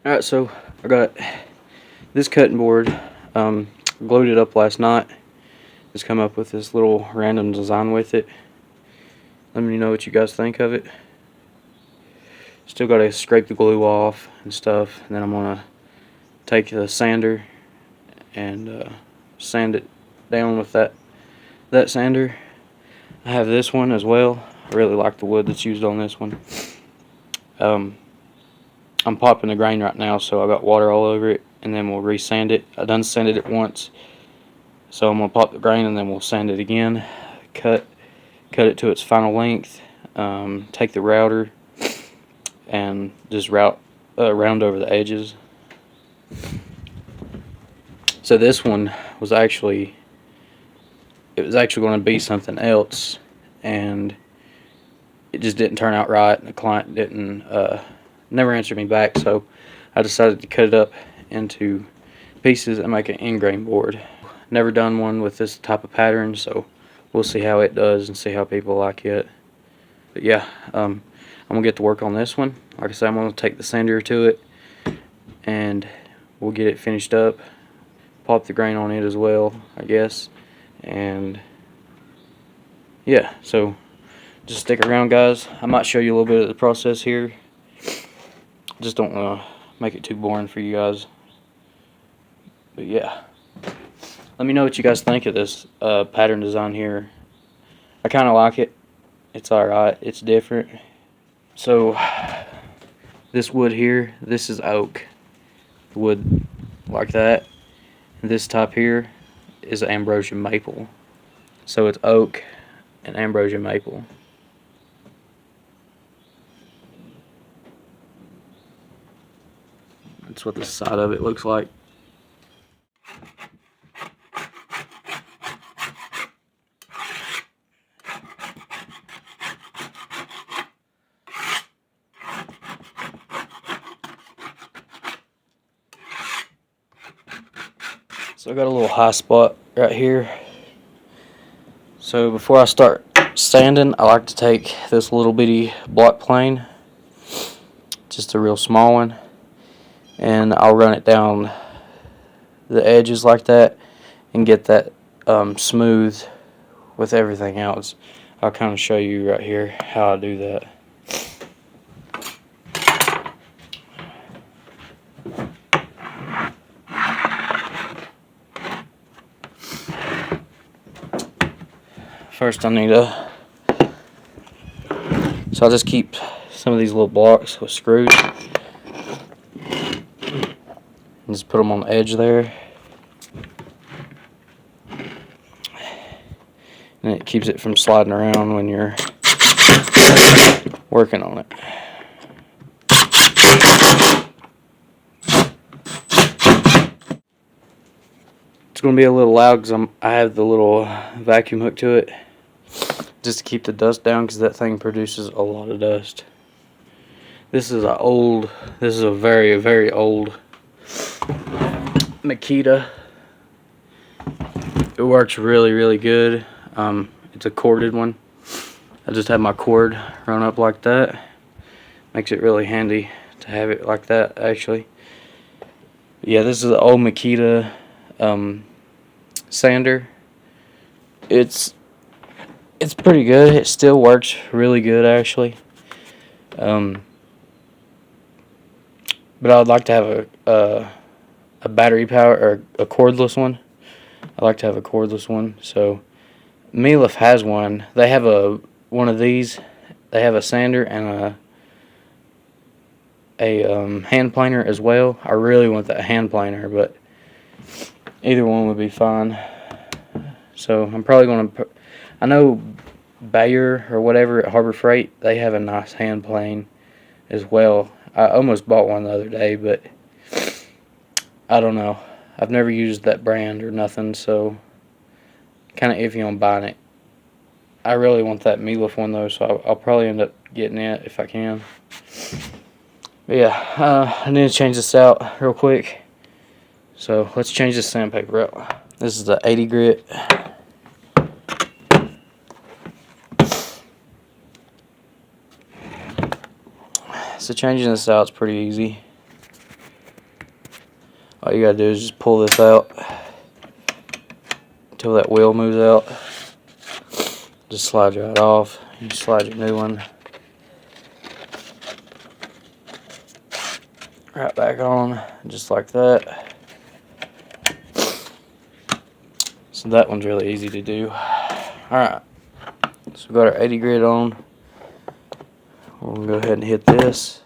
Alright, so I got this cutting board, glued it up last night. Just come up with this little random design with it. Let me know what you guys think of it. Still got to scrape the glue off and stuff, and then I'm going to take the sander and sand it down with that sander. I have this one as well. I really like the wood that's used on this one. I'm popping the grain right now, so I got water all over it, and then we'll re-sand it. I done sanded it once, so I'm gonna pop the grain and then we'll sand it again. Cut it to its final length. Take the router and just round over the edges. So this one was actually going to be something else, and it just didn't turn out right. The client didn't never answered me back, so I decided to cut it up into pieces and make an end grain board. Never done one with this type of pattern, so we'll see how it does and see how people like it. But yeah, I'm gonna get to work on this one. Like I said, I'm gonna take the sander to it and we'll get it finished up, pop the grain on it as well, I guess. And yeah, so just stick around, guys. I might show you a little bit of the process here. Just don't want to make it too boring for you guys. But yeah, let me know what you guys think of this pattern design here. I kind of like it. It's alright. It's different. So this wood here, this is oak wood, like that. And this top here is ambrosia maple. So it's oak and ambrosia maple. That's what the side of it looks like. So I got a little high spot right here. So before I start sanding, I like to take this little bitty block plane, just a real small one, and I'll run it down the edges like that and get that smooth with everything else. I'll kind of show you right here how I do that. First I need so I'll just keep some of these little blocks with screws and just put them on the edge there, and it keeps it from sliding around when you're working on it. It's going to be a little loud because I have the little vacuum hook to it, just to keep the dust down, because that thing produces a lot of dust. This is a very, very old Makita. It works really, really good. It's a corded one. I just have my cord run up like that. Makes it really handy to have it like that, actually. Yeah, this is the old Makita sander. It's pretty good. It still works really good, actually. But I would like to have a battery power or a cordless one. I like to have a cordless one. So Melif has one. They have one of these. They have a sander and a hand planer as well. I really want that hand planer, but either one would be fine. So I'm probably going to. I know Bayer or whatever at Harbor Freight, they have a nice hand plane as well. I almost bought one the other day, but I don't know. I've never used that brand or nothing, so kind of iffy on buying it. I really want that Melif one though, so I'll probably end up getting it if I can. But yeah, I need to change this out real quick. So let's change this sandpaper out. This is the 80 grit. So changing this out is pretty easy. All you gotta do is just pull this out until that wheel moves out. Just slide right off. You slide your new one right back on, just like that. So that one's really easy to do. Alright, so we got our 80 grit on. We're gonna go ahead and hit this.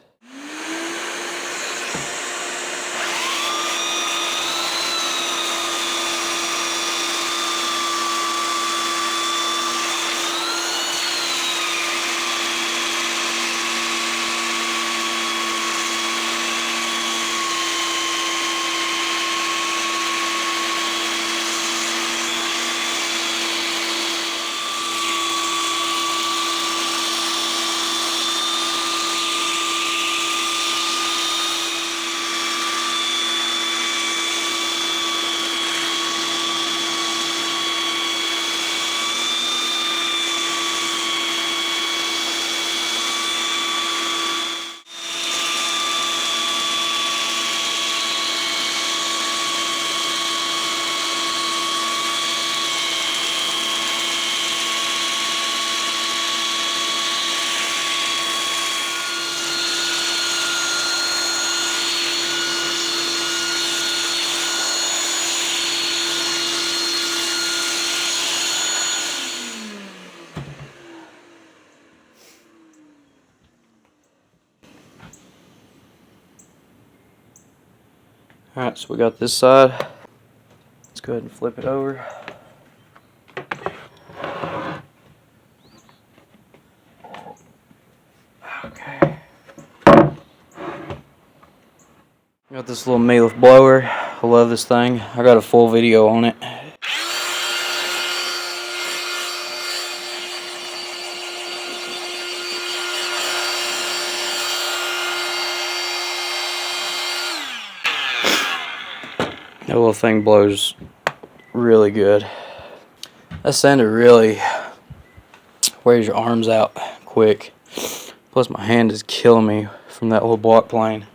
Alright, so we got this side. Let's go ahead and flip it over. Okay. Got this little Meath blower. I love this thing. I got a full video on it. That little thing blows really good. That sander really wears your arms out quick. Plus my hand is killing me from that little block plane.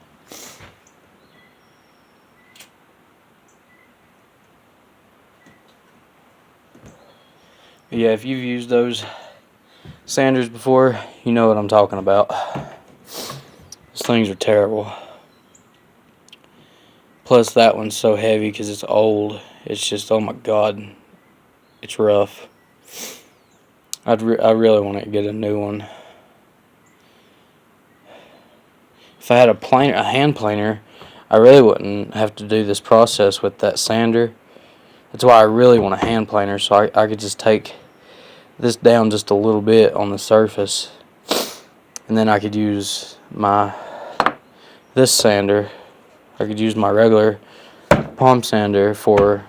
Yeah, if you've used those sanders before, you know what I'm talking about. Those things are terrible. Plus that one's so heavy because it's old. It's just, oh my god, it's rough. I really want to get a new one. If I had a hand planer, I really wouldn't have to do this process with that sander. That's why I really want a hand planer, so I could just take this down just a little bit on the surface, and then I could use this sander. I could use my regular palm sander for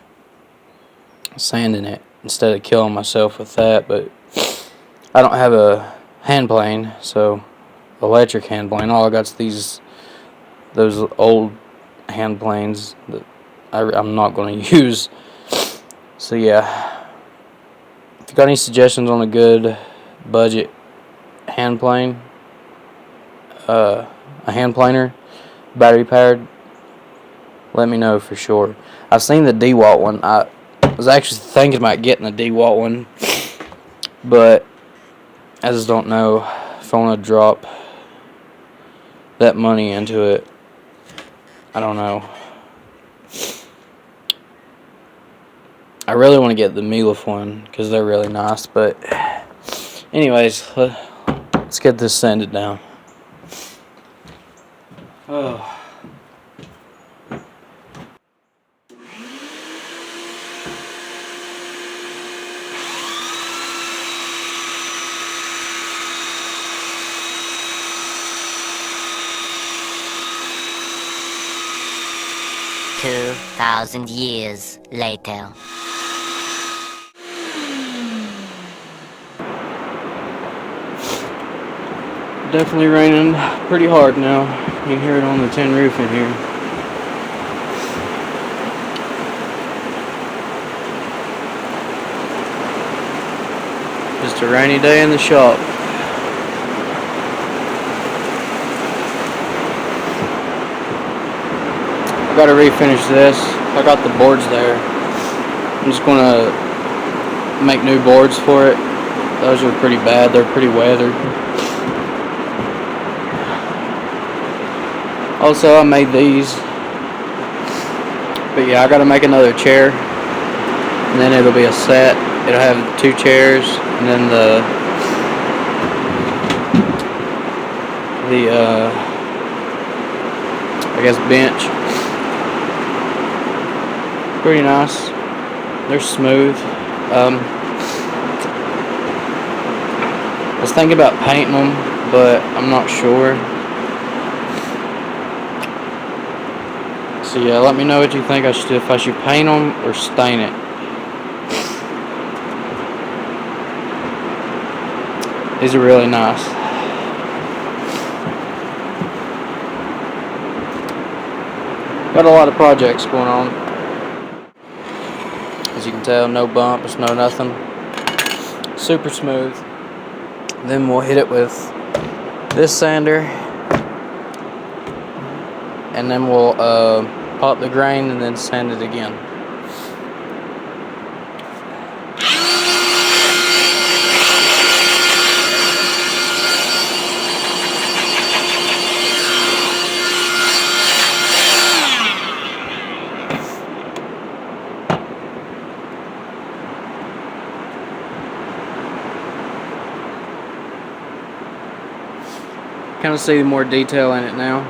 sanding it instead of killing myself with that. But I don't have a hand plane, so electric hand plane. All I got's those old hand planes that I'm not going to use. So yeah, if you got any suggestions on a good budget hand plane, a hand planer, battery powered, let me know for sure. I've seen the DeWalt one. I was actually thinking about getting the DeWalt one, but I just don't know if I want to drop that money into it. I don't know. I really want to get the Meath one because they're really nice, but anyways, let's get this sanded down. Oh. $2,000 years later. Definitely raining pretty hard now. You can hear it on the tin roof in here. Just a rainy day in the shop. Got to refinish this. I got the boards there. I'm just gonna make new boards for it. Those are pretty bad. They're pretty weathered. Also, I made these. But yeah, I got to make another chair, and then it'll be a set. It'll have 2 chairs, and then the I guess bench. Pretty nice. They're smooth. I was thinking about painting them, but I'm not sure. So yeah, let me know what you think I should do. If I should paint them or stain it. These are really nice. Got a lot of projects going on. As you can tell, no bumps, no nothing. Super smooth. Then we'll hit it with this sander, and then we'll pop the grain and then sand it again. Kind of see more detail in it now.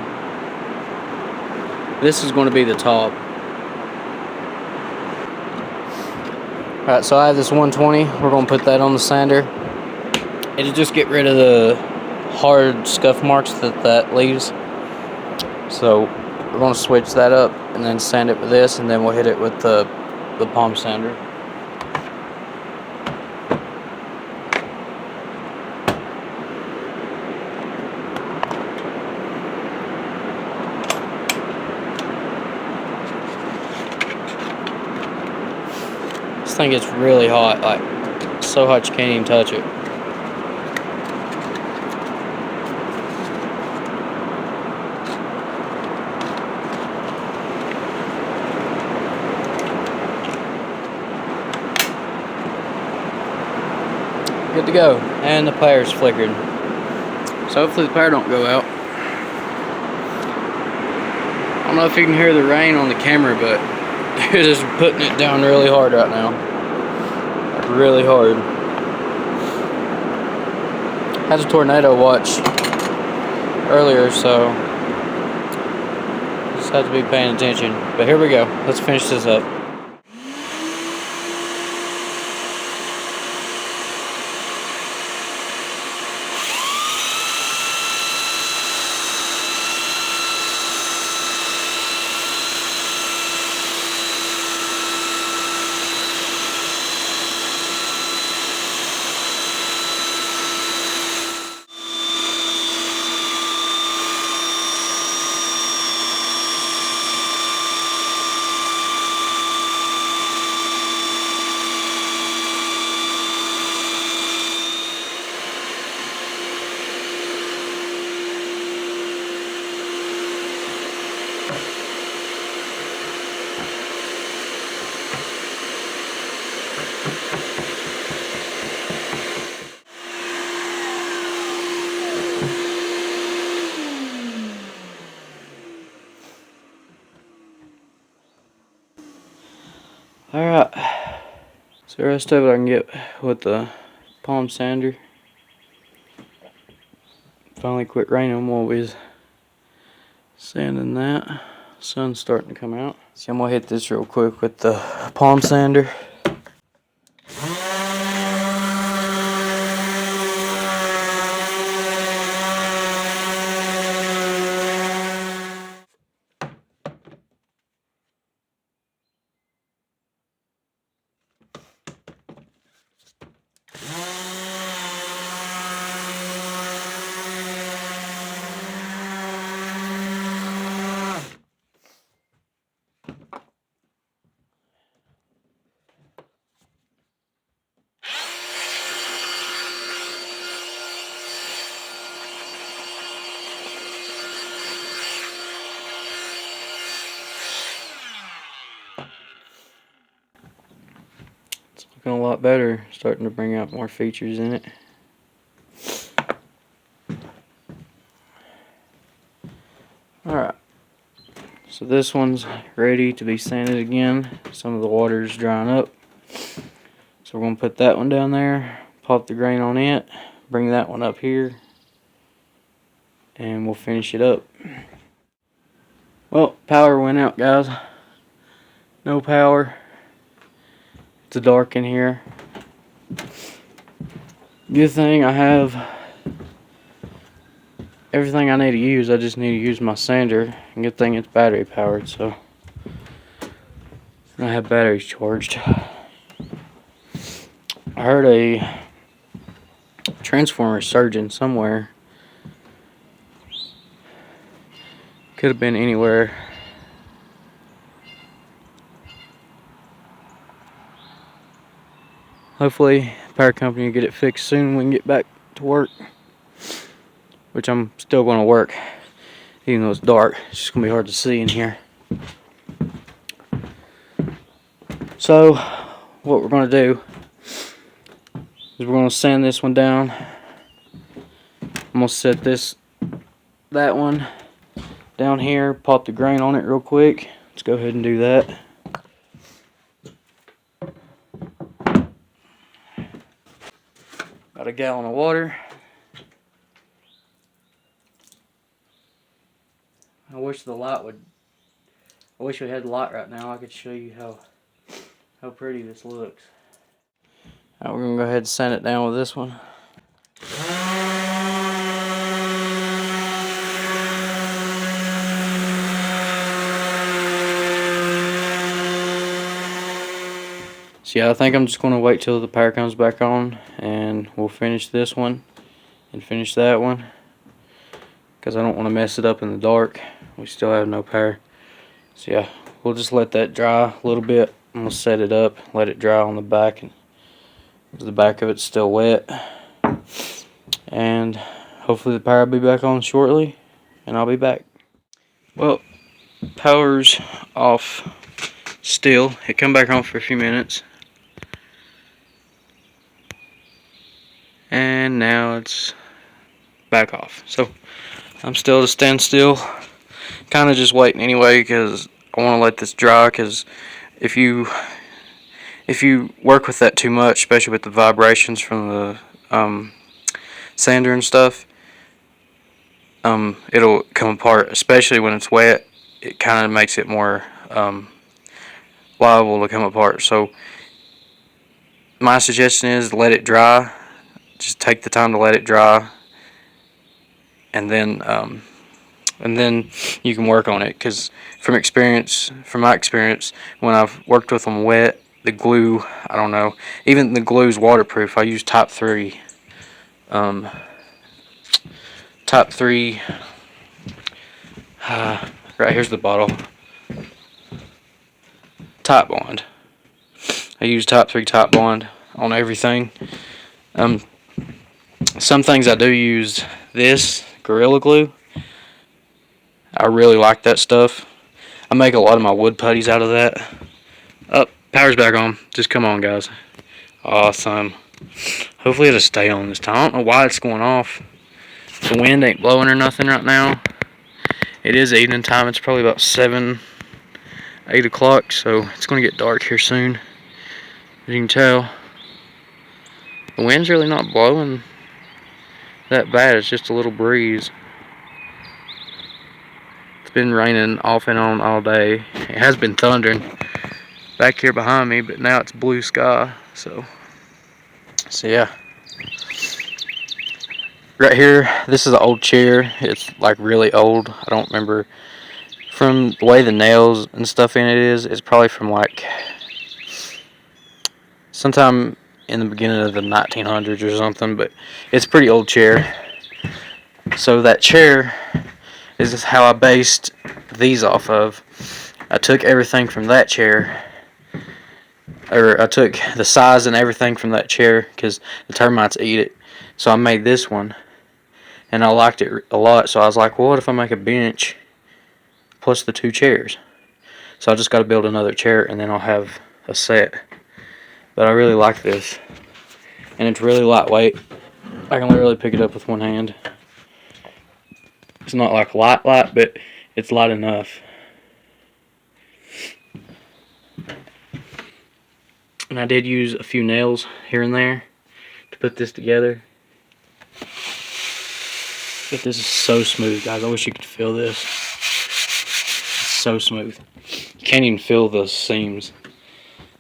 This is going to be the top. Alright, so I have this 120. We're going to put that on the sander. It'll just get rid of the hard scuff marks that leaves. So we're going to switch that up and then sand it with this, and then we'll hit it with the palm sander. This thing gets really hot, like so hot you can't even touch it. Good to go. And the power's flickered. So hopefully the power don't go out. I don't know if you can hear the rain on the camera, but it is putting it down really hard right now. Really hard. Had a tornado watch earlier, so just have to be paying attention. But here we go. Let's finish this up. Alright, so the rest of it I can get with the palm sander. Finally quit raining while we was sanding that. Sun's starting to come out. So I'm gonna hit this real quick with the palm sander. looking a lot better, starting to bring out more features in it. Alright, so this one's ready to be sanded again. Some of the water's drying up. So we're going to put that one down there, pop the grain on it, bring that one up here, and we'll finish it up. Well, power went out, guys. No power. It's dark in here. Good thing I have everything I need to use. I just need to use my sander. And good thing it's battery powered, so I have batteries charged. I heard a transformer surging somewhere. Could have been anywhere. Hopefully, the power company will get it fixed soon. We can get back to work. Which I'm still going to work. Even though it's dark. It's just going to be hard to see in here. So, what we're going to do is we're going to sand this one down. I'm going to set that one down here. Pop the grain on it real quick. Let's go ahead and do that. Got a gallon of water. I wish we had the light right now. I could show you how pretty this looks. Alright, we're gonna go ahead and sand it down with this one. So yeah, I think I'm just gonna wait till the power comes back on, and we'll finish this one and finish that one, because I don't want to mess it up in the dark. We still have no power. So yeah, we'll just let that dry a little bit. I'm gonna set it up, let it dry on the back, and the back of it's still wet. And hopefully the power will be back on shortly, and I'll be back. Well, power's off still. It come back on for a few minutes, and now it's back off. So I'm still at a standstill, kind of just waiting anyway, because I want to let this dry. Because if you work with that too much, especially with the vibrations from the sander and stuff, it'll come apart. Especially when it's wet, it kind of makes it more liable to come apart. So my suggestion is let it dry. Just take the time to let it dry, and then you can work on it. Because from my experience, when I've worked with them wet, the glue, I don't know, even the glue's waterproof. I use Type 3. Right here's the bottle. Type Bond. I use Type 3 Type Bond on everything. Some things I do use this Gorilla Glue. I really like that stuff. I make a lot of my wood putties out of that. Up, power's back on. Just come on, guys. Awesome. Hopefully it'll stay on this time. I don't know why it's going off. The wind ain't blowing or nothing right now. It is evening time. It's probably about 8 o'clock, so it's going to get dark here soon. As you can tell, the wind's really not blowing that bad. It's just a little breeze. It's been raining off and on all day. It has been thundering back here behind me, but now it's blue sky. So yeah. Right here, this is an old chair. It's like really old. I don't remember. From the way the nails and stuff in it is, it's probably from like sometime in the beginning of the 1900s or something, but it's a pretty old chair. So that chair is how I based these off of. I took everything from that chair, or I took the size and everything from that chair, because the termites eat it. So I made this one, and I liked it a lot. So I was like, well, what if I make a bench plus the 2 chairs? So I just got to build another chair, and then I'll have a set. But I really like this. And it's really lightweight. I can literally pick it up with one hand. It's not like light, but it's light enough. And I did use a few nails here and there to put this together. But this is so smooth, guys. I wish you could feel this. It's so smooth. You can't even feel the seams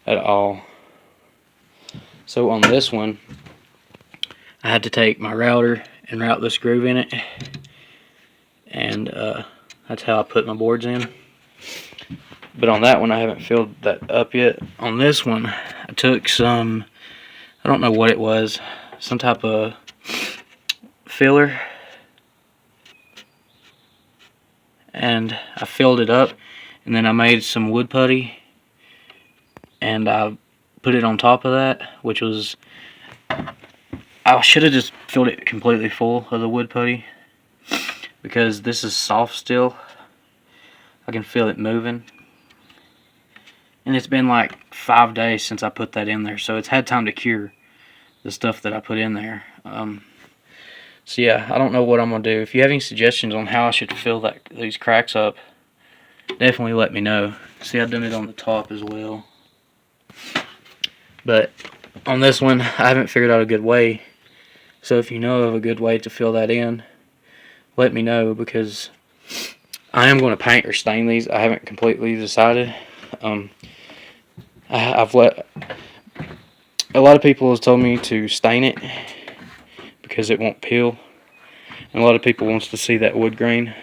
at all. So on this one, I had to take my router and route this groove in it. And that's how I put my boards in. But on that one, I haven't filled that up yet. On this one, I took some, I don't know what it was, some type of filler. And I filled it up. And then I made some wood putty. And I put it on top of that, which was, I should have just filled it completely full of the wood putty. Because this is soft still. I can feel it moving. And it's been like 5 days since I put that in there, so it's had time to cure the stuff that I put in there. So yeah, I don't know what I'm gonna do. If you have any suggestions on how I should fill these cracks up, definitely let me know. See, I've done it on the top as well. But on this one, I haven't figured out a good way. So if you know of a good way to fill that in, let me know, because I am going to paint or stain these. I haven't completely decided. I've let a lot of people have told me to stain it because it won't peel, and a lot of people wants to see that wood grain,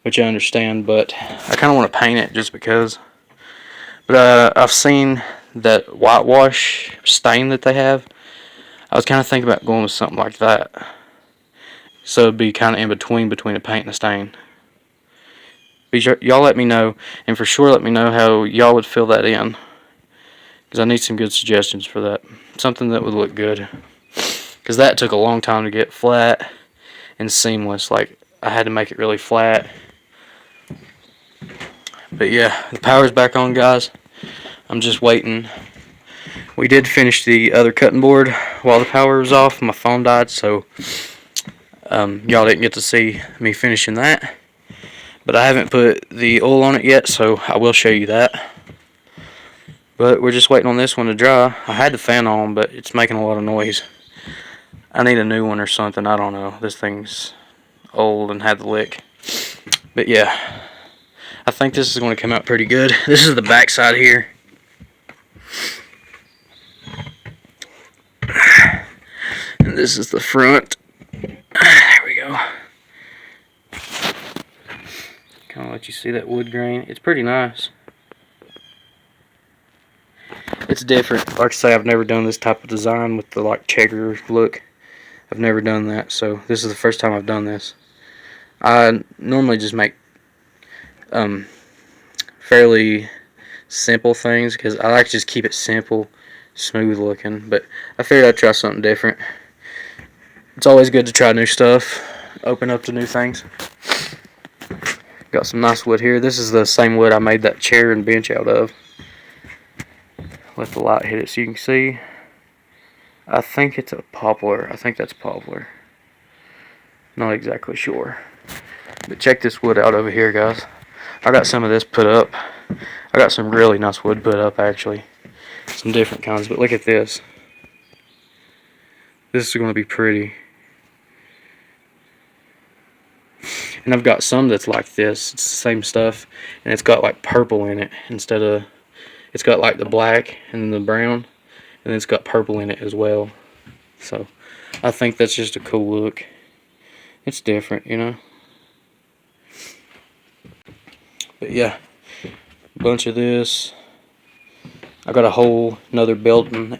which I understand. But I kind of want to paint it just because. But I've seen that whitewash stain that they have. I was kind of thinking about going with something like that, so it'd be kind of in between a paint and a stain. Y'all let me know, and for sure let me know how y'all would fill that in, because I need some good suggestions for that. Something that would look good, because that took a long time to get flat and seamless. Like, I had to make it really flat. But yeah, the power's back on, guys. I'm just waiting. We did finish the other cutting board while the power was off. My phone died, so y'all didn't get to see me finishing that. But I haven't put the oil on it yet, so I will show you that. But we're just waiting on this one to dry. I had the fan on, but it's making a lot of noise. I need a new one or something. I don't know. This thing's old and had the lick. But yeah, I think this is going to come out pretty good. This is the back side here. And this is the front. There we go. Kind of let you see that wood grain. It's pretty nice. It's different. Like I say, I've never done this type of design with the like checker look. I've never done that, so this is the first time I've done this. I normally just make fairly simple things, because I like to just keep it simple, smooth looking. But I figured I'd try something different. It's always good to try new stuff, open up to new things. Got some nice wood here. This is the same wood I made that chair and bench out of. Let the light hit it so you can see. I think it's a poplar. I think that's poplar. Not exactly sure. But check this wood out over here, guys. I got some of this put up. I got some really nice wood put up, actually. Some different kinds, but look at this. This is going to be pretty. And I've got some that's like this. It's the same stuff, and it's got like purple in it instead of, it's got like the black and the brown, and then it's got purple in it as well. So I think that's just a cool look. It's different, you know. But yeah, a bunch of this. I got a whole another building.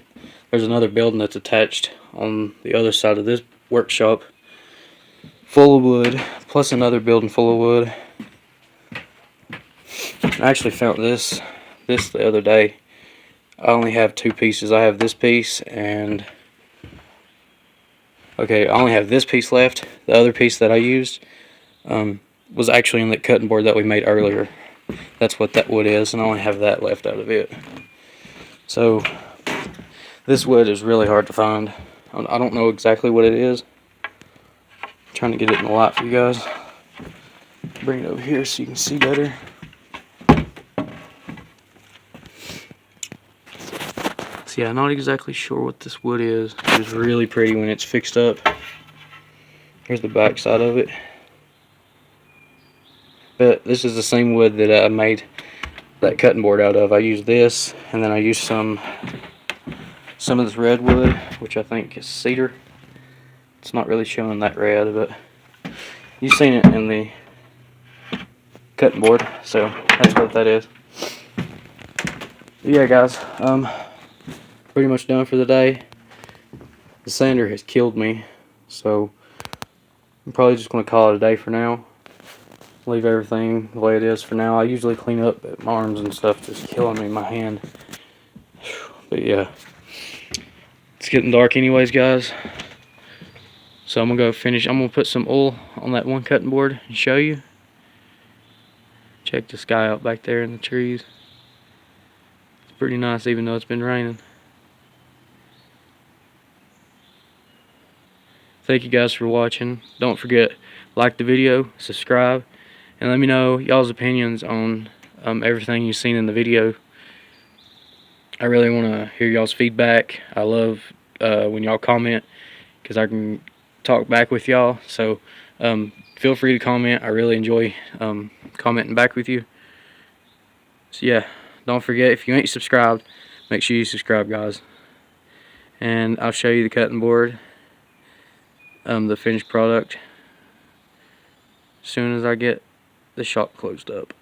There's another building that's attached on the other side of this workshop, full of wood, plus another building full of wood. I actually found this the other day. I only have two pieces. I have this piece and okay, I only have this piece left. The other piece that I used was actually in the cutting board that we made earlier. That's what that wood is, and I only have that left out of it. So this wood is really hard to find. I don't know exactly what it is. I'm trying to get it in the light for you guys. Bring it over here so you can see better. So yeah, I'm not exactly sure what this wood is. It's really pretty when it's fixed up. Here's the back side of it. But this is the same wood that I made that cutting board out of. I used this, and then I used some of this redwood, which I think is cedar. It's not really showing that red, but you've seen it in the cutting board, so that's what that is. But yeah, guys, pretty much done for the day. The sander has killed me, so I'm probably just going to call it a day for now. Leave everything the way it is for now. I usually clean up, but my arms and stuff just killing me, my hand. But yeah, it's getting dark anyways, guys. So I'm gonna go finish. I'm gonna put some oil on that one cutting board and show you. Check the sky out back there in the trees. It's pretty nice even though it's been raining. Thank you guys for watching. Don't forget, like the video, subscribe, and let me know y'all's opinions on everything you've seen in the video. I really want to hear y'all's feedback. I love when y'all comment, because I can talk back with y'all. So feel free to comment. I really enjoy commenting back with you. So yeah, don't forget, if you ain't subscribed, make sure you subscribe, guys. And I'll show you the cutting board, the finished product, as soon as I get the shop closed up.